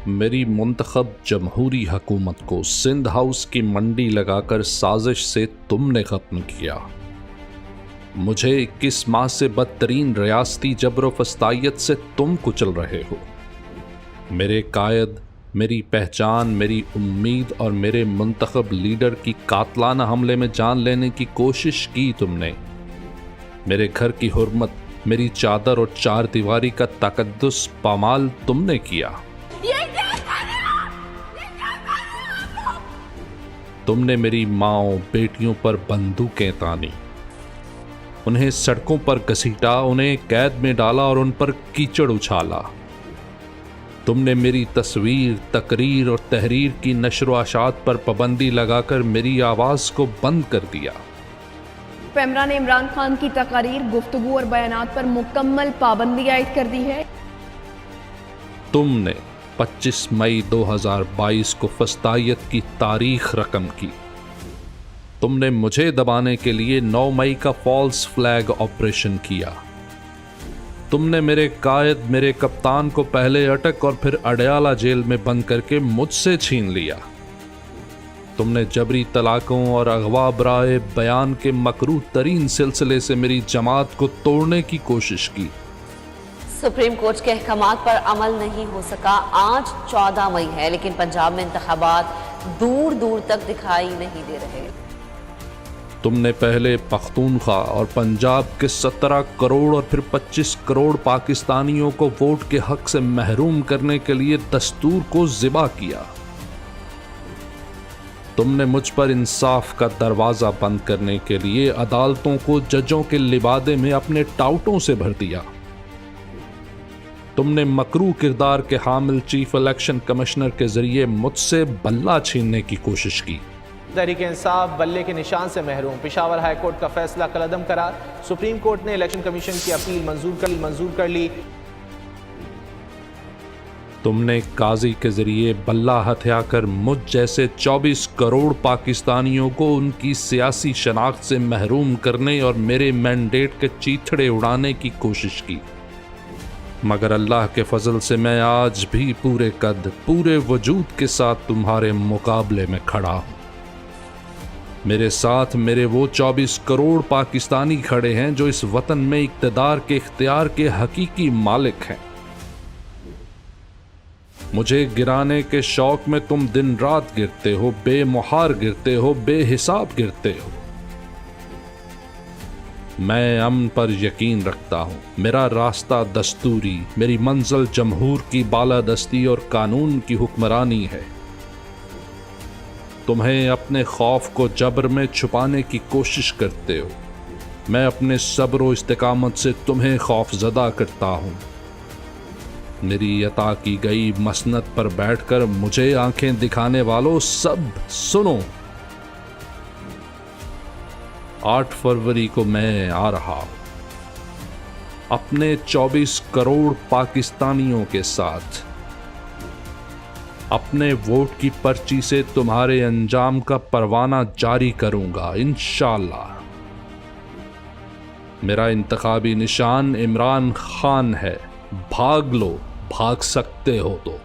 میری منتخب جمہوری حکومت کو سندھ ہاؤس کی منڈی لگا کر سازش سے تم نے ختم کیا۔ مجھے 21 ماہ سے بدترین ریاستی جبر و فسطائیت سے تم کچل رہے ہو۔ میرے قائد، میری پہچان، میری امید اور میرے منتخب لیڈر کی قاتلانہ حملے میں جان لینے کی کوشش کی تم نے۔ میرے گھر کی حرمت، میری چادر اور چار دیواری کا تقدس پامال تم نے کیا۔ تم نے میری ماؤں بیٹیوں پر بندوقیں تانی، انہیں سڑکوں پر گھسیٹا، انہیں قید میں ڈالا اور ان پر کیچڑ اچھالا۔ تم نے میری تصویر، تقریر اور تحریر کی نشر و اشاعت پر پابندی لگا کر میری آواز کو بند کر دیا۔ پیمرا نے عمران خان کی تقاریر، گفتگو اور بیانات پر مکمل پابندی عائد کر دی ہے۔ تم نے 25 مئی 2022 کو فسطائیت کی تاریخ رقم کی۔ تم نے مجھے دبانے کے لیے 9 مئی کا فالس فلیگ آپریشن کیا۔ تم نے میرے قائد، میرے کپتان کو پہلے اٹک اور پھر اڈیالہ جیل میں بند کر کے مجھ سے چھین لیا۔ تم نے جبری طلاقوں اور اغوا برائے بیان کے مکروہ ترین سلسلے سے میری جماعت کو توڑنے کی کوشش کی۔ سپریم کورٹ کے احکامات پر عمل نہیں ہو سکا۔ آج 14 مئی ہے لیکن پنجاب میں انتخابات دور دور تک دکھائی نہیں دے رہے۔ تم نے پہلے پختونخوا اور پنجاب کے 17 کروڑ اور پھر 25 کروڑ پاکستانیوں کو ووٹ کے حق سے محروم کرنے کے لیے دستور کو ذبح کیا۔ تم نے مجھ پر انصاف کا دروازہ بند کرنے کے لیے عدالتوں کو ججوں کے لبادے میں اپنے ٹاؤٹوں سے بھر دیا۔ تم نے مکروہ کردار کے حامل چیف الیکشن کمشنر کے ذریعے مجھ سے بلہ چھیننے کی کوشش کی۔ تحریک انصاف بلے کے نشان سے محروم، پشاور ہائی کورٹ کا فیصلہ کالعدم قرار۔ سپریم کورٹ نے الیکشن کمیشن کی اپیل منظور کر لی۔ تم نے قاضی کے ذریعے بلہ ہتھیا کر مجھ جیسے 24 کروڑ پاکستانیوں کو ان کی سیاسی شناخت سے محروم کرنے اور میرے مینڈیٹ کے چیتھڑے اڑانے کی کوشش کی، مگر اللہ کے فضل سے میں آج بھی پورے قد، پورے وجود کے ساتھ تمہارے مقابلے میں کھڑا ہوں۔ میرے ساتھ میرے وہ 24 کروڑ پاکستانی کھڑے ہیں جو اس وطن میں اقتدار کے اختیار کے حقیقی مالک ہیں۔ مجھے گرانے کے شوق میں تم دن رات گرتے ہو، بے مہار گرتے ہو، بے حساب گرتے ہو۔ میں امن پر یقین رکھتا ہوں۔ میرا راستہ دستوری، میری منزل جمہور کی بالادستی اور قانون کی حکمرانی ہے۔ تمہیں اپنے خوف کو جبر میں چھپانے کی کوشش کرتے ہو، میں اپنے صبر و استقامت سے تمہیں خوف زدہ کرتا ہوں۔ میری عطا کی گئی مسند پر بیٹھ کر مجھے آنکھیں دکھانے والوں سب سنو۔ 8 فروری کو میں آ رہا ہوں اپنے 24 کروڑ پاکستانیوں کے ساتھ۔ اپنے ووٹ کی پرچی سے تمہارے انجام کا پروانہ جاری کروں گا انشاءاللہ۔ میرا انتخابی نشان عمران خان ہے۔ بھاگ لو، بھاگ سکتے ہو تو۔